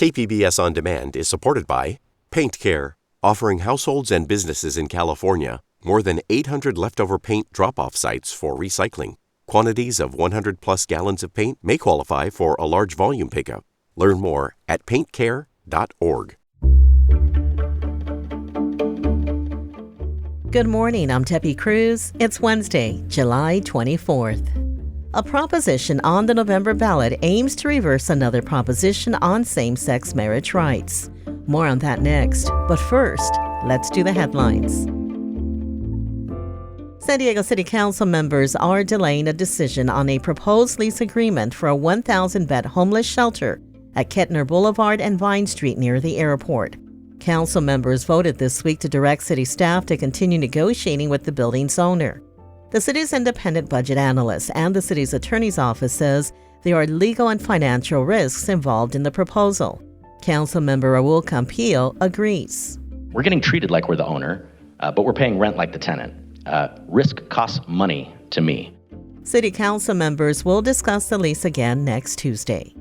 KPBS On Demand is supported by Paint Care, offering households and businesses in California more than 800 leftover paint drop-off sites for recycling. Quantities of 100-plus gallons of paint may qualify for a large volume pickup. Learn more at paintcare.org. Good morning, I'm Teppy Cruz. It's Wednesday, July 24th. A proposition on the November ballot aims to reverse another proposition on same-sex marriage rights. More on that next. But first, let's do the headlines. San Diego City Council members are delaying a decision on a proposed lease agreement for a 1,000-bed homeless shelter at Kettner Boulevard and Vine Street near the airport. Council members voted this week to direct city staff to continue negotiating with the building's owner. The city's independent budget analyst and the city's attorney's office says there are legal and financial risks involved in the proposal. Councilmember Raul Campillo agrees. We're getting treated like we're the owner, but we're paying rent like the tenant. Risk costs money to me. City council members will discuss the lease again next Tuesday.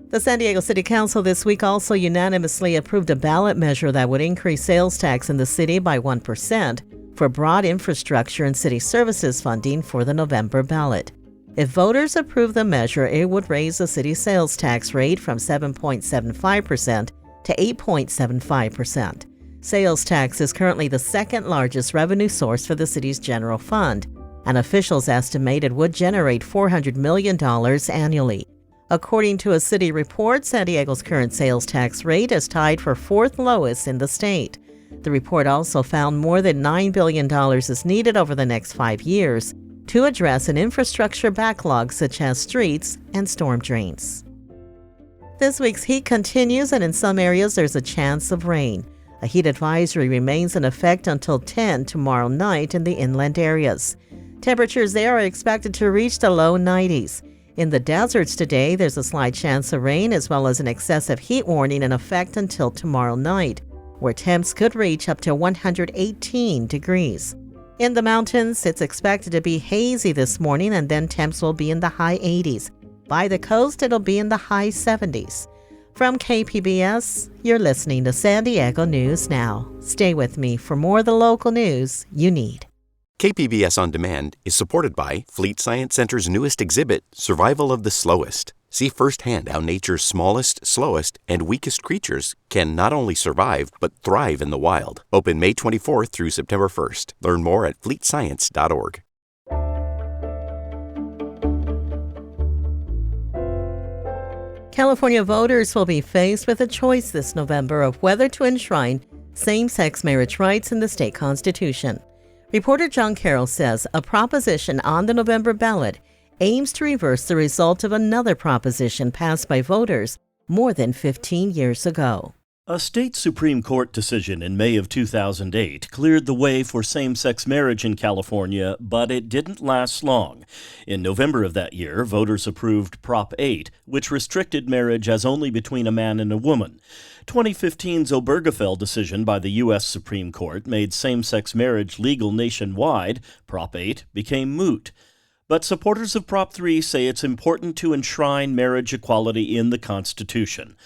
The San Diego City Council this week also unanimously approved a ballot measure that would increase sales tax in the city by 1% for broad infrastructure and city services funding for the November ballot. If voters approve the measure, it would raise the city's sales tax rate from 7.75% to 8.75%. Sales tax is currently the second largest revenue source for the city's general fund, and officials estimate it would generate $400 million annually. According to a city report, San Diego's current sales tax rate is tied for fourth lowest in the state. The report also found more than $9 billion is needed over the next 5 years to address an infrastructure backlog such as streets and storm drains. This week's heat continues, and in some areas there's a chance of rain. A heat advisory remains in effect until 10 tomorrow night in the inland areas. Temperatures there are expected to reach the low 90s. In the deserts today, there's a slight chance of rain as well as an excessive heat warning in effect until tomorrow night, where temps could reach up to 118 degrees. In the mountains, it's expected to be hazy this morning, and then temps will be in the high 80s. By the coast, it'll be in the high 70s. From KPBS, you're listening to San Diego News Now. Stay with me for more of the local news you need. KPBS On Demand is supported by Fleet Science Center's newest exhibit, Survival of the Slowest. See firsthand how nature's smallest, slowest, and weakest creatures can not only survive, but thrive in the wild. Open May 24th through September 1st. Learn more at fleetscience.org. California voters will be faced with a choice this November of whether to enshrine same-sex marriage rights in the state constitution. Reporter John Carroll says a proposition on the November ballot aims to reverse the result of another proposition passed by voters more than 15 years ago. A state Supreme Court decision in May of 2008 cleared the way for same-sex marriage in California, but it didn't last long. In November of that year, voters approved Prop 8, which restricted marriage as only between a man and a woman. 2015's Obergefell decision by the U.S. Supreme Court made same-sex marriage legal nationwide. Prop 8 became moot. But supporters of Prop 3 say it's important to enshrine marriage equality in the Constitution.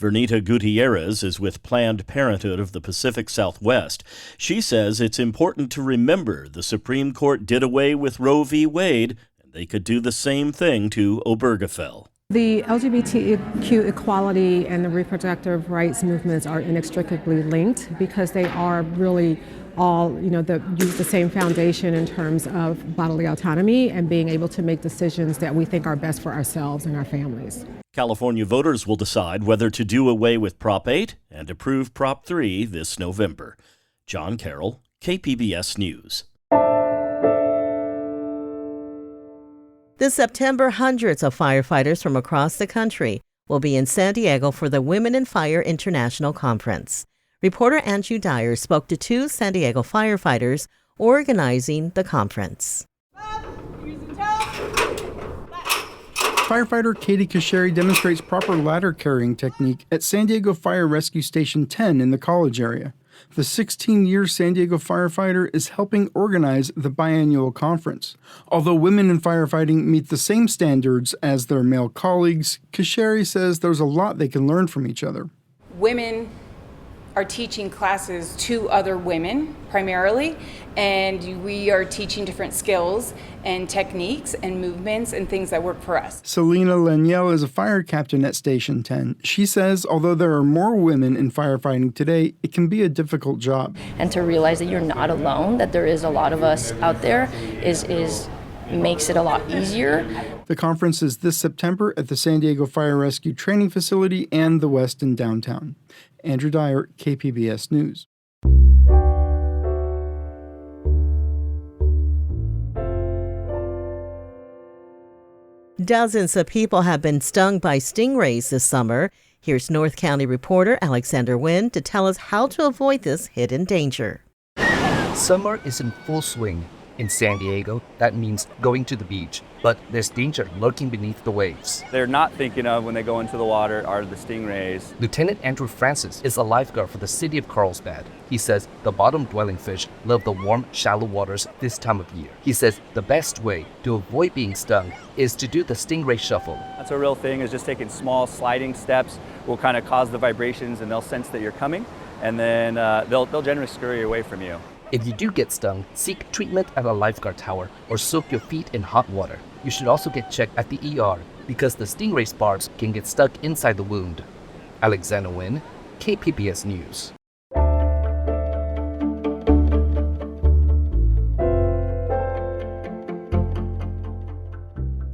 Vernita Gutierrez is with Planned Parenthood of the Pacific Southwest. She says it's important to remember the Supreme Court did away with Roe v. Wade, and they could do the same thing to Obergefell. The LGBTQ equality and the reproductive rights movements are inextricably linked because they are really all, use the same foundation in terms of bodily autonomy and being able to make decisions that we think are best for ourselves and our families. California voters will decide whether to do away with Prop 8 and approve Prop 3 this November. John Carroll, KPBS News. This September, hundreds of firefighters from across the country will be in San Diego for the Women in Fire International Conference. Reporter Andrew Dyer spoke to two San Diego firefighters organizing the conference. Firefighter Katie Kasheri demonstrates proper ladder carrying technique at San Diego Fire Rescue Station 10 in the college area. The 16-year San Diego firefighter is helping organize the biannual conference. Although women in firefighting meet the same standards as their male colleagues, Kasheri says there's a lot they can learn from each other. Women are teaching classes to other women primarily, and we are teaching different skills and techniques and movements and things that work for us. Selena Laniel is a fire captain at Station 10. She says although there are more women in firefighting today, it can be a difficult job. And to realize that you're not alone, that there is a lot of us out there is makes it a lot easier. The conference is this September at the San Diego Fire Rescue Training Facility and the West in downtown. Andrew Dyer, KPBS News. Dozens of people have been stung by stingrays this summer. Here's North County reporter Alexander Nguyen to tell us how to avoid this hidden danger. Summer is in full swing. In San Diego, that means going to the beach, but there's danger lurking beneath the waves. They're not thinking of when they go into the water are the stingrays. Lieutenant Andrew Francis is a lifeguard for the city of Carlsbad. He says the bottom-dwelling fish love the warm, shallow waters this time of year. He says the best way to avoid being stung is to do the stingray shuffle. That's a real thing, is just taking small sliding steps will kind of cause the vibrations, and they'll sense that you're coming, and then they'll generally scurry away from you. If you do get stung, seek treatment at a lifeguard tower or soak your feet in hot water. You should also get checked at the ER because the stingray barbs can get stuck inside the wound. Alexander Nguyen, KPBS News.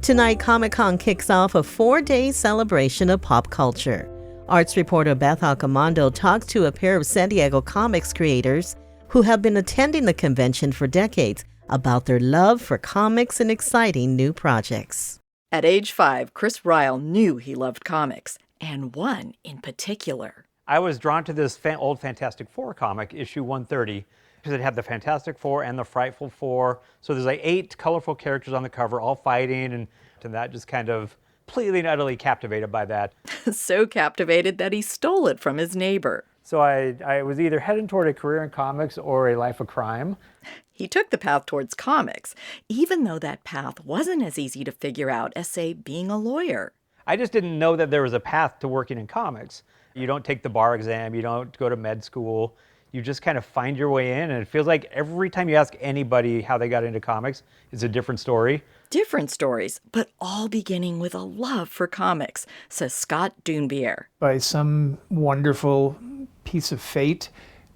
Tonight, Comic-Con kicks off a 4-day celebration of pop culture. Arts reporter Beth Accomando talked to a pair of San Diego comics creators who have been attending the convention for decades about their love for comics and exciting new projects. At age 5, Chris Ryle knew he loved comics, and one in particular. I was drawn to this old Fantastic Four comic, issue 130, because it had the Fantastic Four and the Frightful Four. So there's like 8 colorful characters on the cover, all fighting, and that just kind of completely and utterly captivated by that. So captivated that he stole it from his neighbor. So I was either heading toward a career in comics or a life of crime. He took the path towards comics, even though that path wasn't as easy to figure out as, say, being a lawyer. I just didn't know that there was a path to working in comics. You don't take the bar exam, you don't go to med school, you just kind of find your way in, and it feels like every time you ask anybody how they got into comics, it's a different story. Different stories, but all beginning with a love for comics, says Scott Dunbier. By some wonderful piece of fate,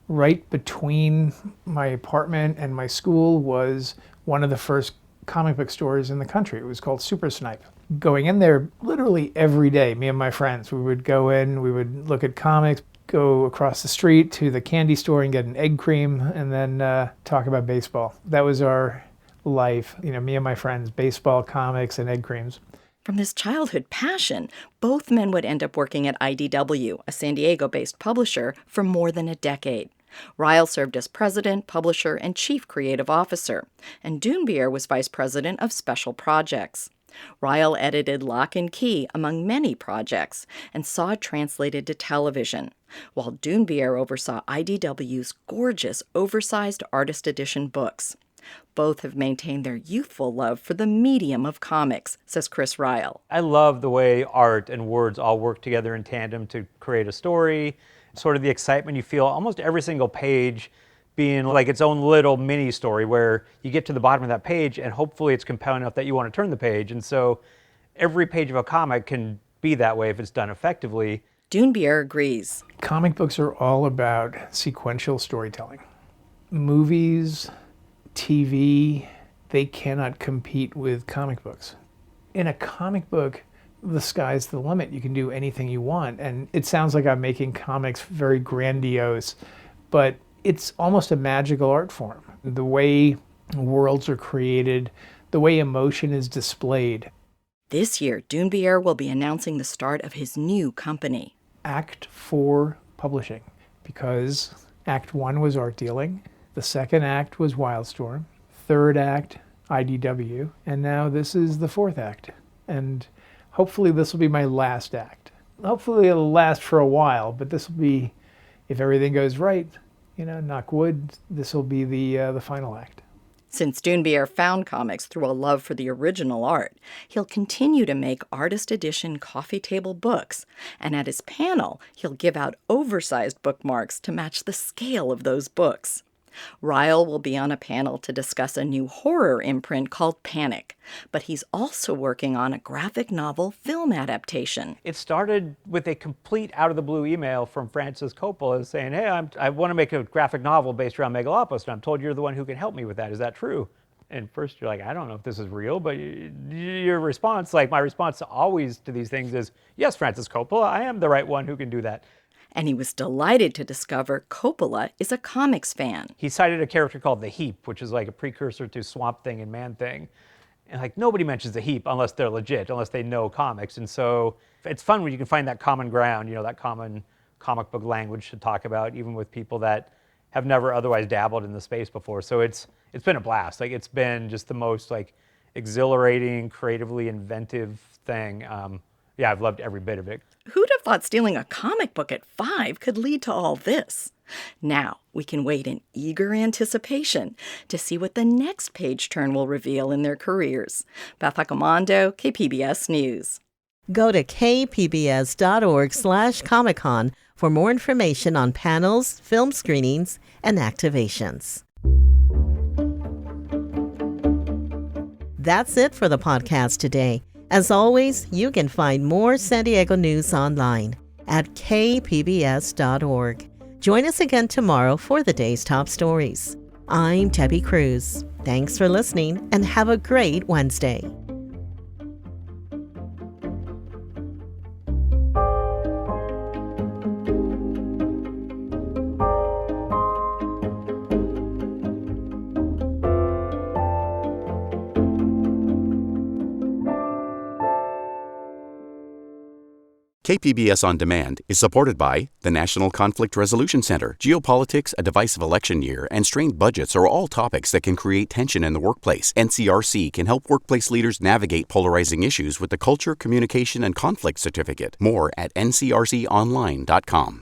right between my apartment and my school was one of the first comic book stores in the country. It was called Super Snipe. Going in there literally every day, me and my friends, we would go in, we would look at comics, go across the street to the candy store and get an egg cream, and then talk about baseball. That was our life, me and my friends, baseball, comics, and egg creams. From this childhood passion, both men would end up working at IDW, a San Diego-based publisher, for more than a decade. Ryle served as president, publisher, and chief creative officer, and Dunbier was vice president of special projects. Ryle edited Lock and Key, among many projects, and saw it translated to television, while Dunbier oversaw IDW's gorgeous, oversized artist edition books. Both have maintained their youthful love for the medium of comics, says Chris Ryle. I love the way art and words all work together in tandem to create a story, sort of the excitement you feel almost every single page being like its own little mini story where you get to the bottom of that page and hopefully it's compelling enough that you want to turn the page. And so every page of a comic can be that way if it's done effectively. Dunbier agrees. Comic books are all about sequential storytelling. Movies, TV, they cannot compete with comic books. In a comic book, the sky's the limit. You can do anything you want. And it sounds like I'm making comics very grandiose, but it's almost a magical art form. The way worlds are created, the way emotion is displayed. This year, Dunbier will be announcing the start of his new company. Act 4 Publishing, because Act 1 was art dealing, the second act was Wildstorm, third act IDW, and now this is the fourth act. And hopefully this will be my last act. Hopefully it'll last for a while, but this will be, if everything goes right, knock wood, this will be the final act. Since Doonbeer found comics through a love for the original art, he'll continue to make artist edition coffee table books, and at his panel, he'll give out oversized bookmarks to match the scale of those books. Ryle will be on a panel to discuss a new horror imprint called Panic, but he's also working on a graphic novel film adaptation. It started with a complete out-of-the-blue email from Francis Coppola saying, hey, I want to make a graphic novel based around Megalopolis, and I'm told you're the one who can help me with that. Is that true? And first you're like, I don't know if this is real, but your response, like my response always to these things is, yes, Francis Coppola, I am the right one who can do that. And he was delighted to discover Coppola is a comics fan. He cited a character called the Heap, which is like a precursor to Swamp Thing and Man Thing. And like nobody mentions the Heap unless they're legit, unless they know comics. And so it's fun when you can find that common ground, that common comic book language to talk about, even with people that have never otherwise dabbled in the space before. So it's been a blast. Like it's been just the most like exhilarating, creatively inventive thing. Yeah, I've loved every bit of it. Who'd have thought stealing a comic book at 5 could lead to all this? Now, we can wait in eager anticipation to see what the next page turn will reveal in their careers. Beth Accomando, KPBS News. Go to kpbs.org/Comic-Con for more information on panels, film screenings, and activations. That's it for the podcast today. As always, you can find more San Diego news online at kpbs.org. Join us again tomorrow for the day's top stories. I'm Debbie Cruz. Thanks for listening and have a great Wednesday. KPBS On Demand is supported by the National Conflict Resolution Center. Geopolitics, a divisive election year, and strained budgets are all topics that can create tension in the workplace. NCRC can help workplace leaders navigate polarizing issues with the Culture, Communication, and Conflict Certificate. More at ncrconline.com.